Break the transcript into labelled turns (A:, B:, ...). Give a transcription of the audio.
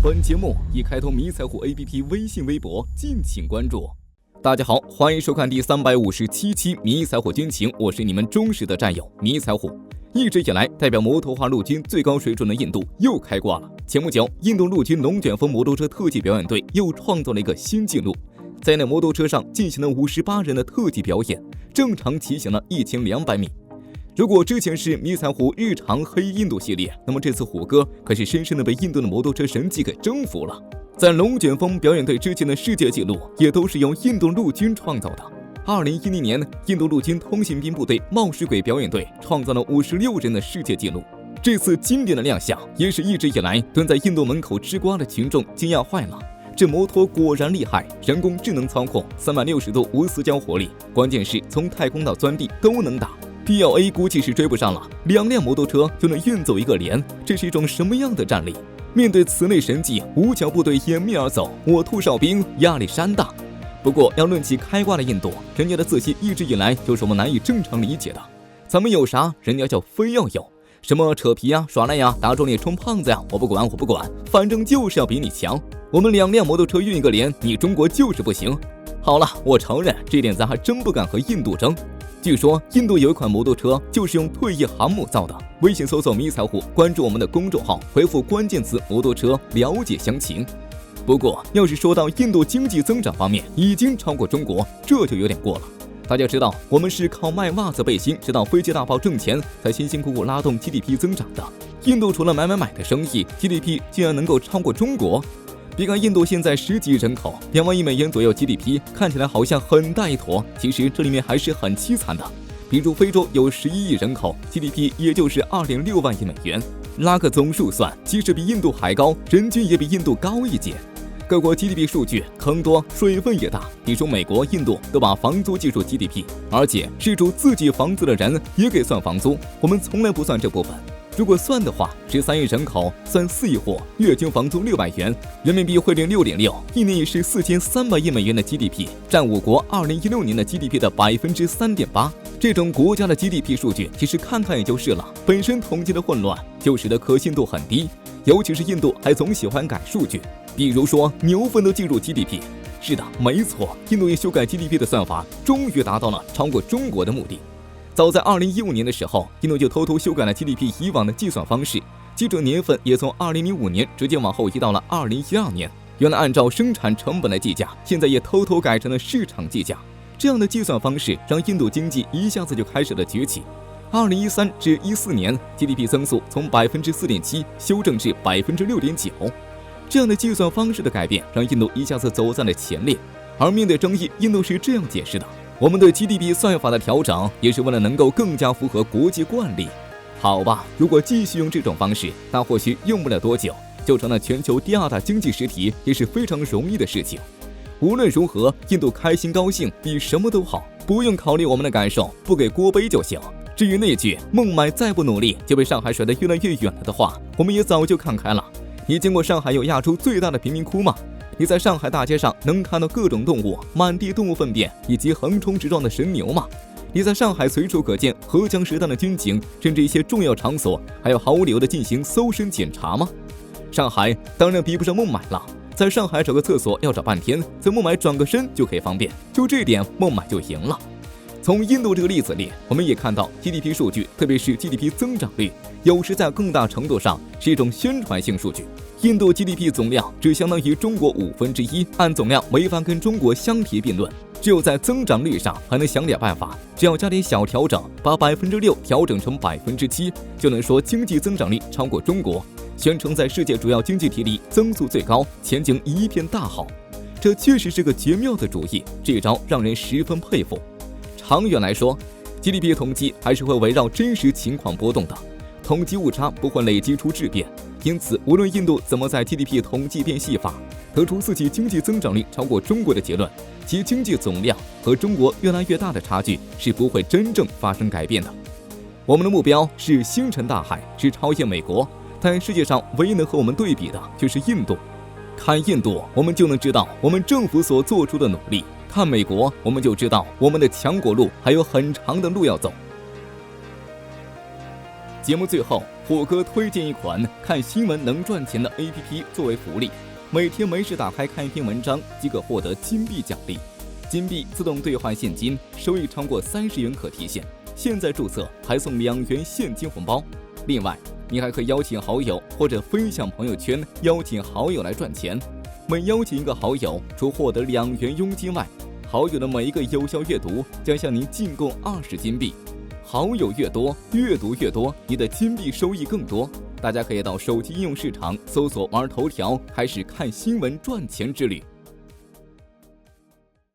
A: 本节目已开通迷彩虎 APP 微信微博，敬请关注。大家好，欢迎收看第357期迷彩虎军情，我是你们忠实的战友迷彩虎。一直以来，代表摩托化陆军最高水准的印度又开挂了。前不久，印度陆军龙卷风摩托车特技表演队又创造了一个新纪录，在那摩托车上进行了58人的特技表演，正常骑行了1200米。如果之前是迷彩虎日常黑印度系列，那么这次虎哥可是深深的被印度的摩托车神技给征服了。在龙卷风表演队之前的世界纪录也都是由印度陆军创造的。2010年，印度陆军通信兵部队冒失鬼表演队创造了56人的世界纪录。这次经典的亮相也是一直以来蹲在印度门口吃瓜的群众惊讶坏了。这摩托果然厉害，人工智能操控，360度无死角火力，关键是从太空到钻地都能打。PLA 估计是追不上了，2辆摩托车就能运走一个连，这是一种什么样的战力？面对此类神技，五角部队掩面而走，我兔哨兵压力山大。不过要论起开挂的印度，人家的自信一直以来就是我们难以正常理解的。咱们有啥，人家就非要有，什么扯皮呀、耍赖呀、打肿脸充胖子呀，我不管，反正就是要比你强。我们2辆摩托车运一个连，你中国就是不行。好了，我承认这点咱还真不敢和印度争。据说印度有一款摩托车就是用退役航母造的，微信搜索迷彩虎，关注我们的公众号，回复关键词摩托车了解详情。不过要是说到印度经济增长方面已经超过中国，这就有点过了。大家知道我们是靠卖袜子背心直到飞机大炮挣钱才辛辛苦苦拉动 GDP 增长的，印度除了买的生意 GDP 竟然能够超过中国。别看印度现在10几亿人口，2万亿美元左右 GDP， 看起来好像很大一坨，其实这里面还是很凄惨的。比如非洲有11亿人口 ，GDP 也就是2.6万亿美元，拉个总数算，即使比印度还高，人均也比印度高一截。各国 GDP 数据坑多，水分也大，你说美国、印度都把房租计入 GDP， 而且是住自己房子的人也给算房租，我们从来不算这部分。如果算的话，13亿人口算4亿户，月均房租600元，人民币汇率6.6，一年也是4300亿美元的 GDP， 占我国2016年的 GDP 的 3.8%。这种国家的 GDP 数据其实看看也就是了，本身统计的混乱就使得可信度很低，尤其是印度还总喜欢改数据，比如说牛粪都进入 GDP。 是的，没错，印度也修改 GDP 的算法，终于达到了超过中国的目的。早在2015年的时候，印度就偷偷修改了 GDP 以往的计算方式，基准年份也从2005年直接往后移到了2012年。原来按照生产成本来计价，现在也偷偷改成了市场计价。这样的计算方式让印度经济一下子就开始了崛起。2013至14年 GDP 增速从 4.7% 修正至 6.9%。这样的计算方式的改变让印度一下子走在了前列。而面对争议，印度是这样解释的：我们对 GDP 算法的调整也是为了能够更加符合国际惯例。好吧，如果继续用这种方式，那或许用不了多久就成了全球第2大经济实体，也是非常容易的事情。无论如何，印度开心高兴比什么都好，不用考虑我们的感受，不给锅背就行。至于那句孟买再不努力就被上海甩得越来越远了的话，我们也早就看开了。你见过上海有亚洲最大的贫民窟吗？你在上海大街上能看到各种动物，满地动物粪便以及横冲直撞的神牛吗？你在上海随处可见荷枪实弹的军警，甚至一些重要场所还有毫无理由的进行搜身检查吗？上海当然比不上孟买了，在上海找个厕所要找半天，在孟买转个身就可以方便，就这点孟买就赢了。从印度这个例子里，我们也看到 GDP 数据，特别是 GDP 增长率，有时在更大程度上是一种宣传性数据。印度 GDP 总量只相当于中国1/5，按总量没法跟中国相提并论。只有在增长率上还能想点办法，只要加点小调整，把 6% 调整成 7%， 就能说经济增长率超过中国，宣称在世界主要经济体里增速最高，前景一片大好。这确实是个绝妙的主意，这招让人十分佩服。长远来说， GDP 统计还是会围绕真实情况波动的，统计误差不会累积出质变。因此，无论印度怎么在 GDP 统计变细法，得出自己经济增长率超过中国的结论，其经济总量和中国越来越大的差距是不会真正发生改变的。我们的目标是星辰大海，是超越美国，但世界上唯一能和我们对比的就是印度。看印度，我们就能知道我们政府所做出的努力；看美国，我们就知道我们的强国路还有很长的路要走。节目最后虎哥推荐一款看新闻能赚钱的 APP 作为福利，每天没事打开看一篇文章即可获得金币奖励，金币自动兑换现金，收益超过30元可提现。现在注册还送2元现金红包。另外，你还可以邀请好友或者分享朋友圈，邀请好友来赚钱。每邀请一个好友，除获得2元佣金外，好友的每一个有效阅读将向您进贡20金币。好友越多，阅读越多，你的金币收益更多。大家可以到手机应用市场搜索玩头条，开始看新闻赚钱之旅。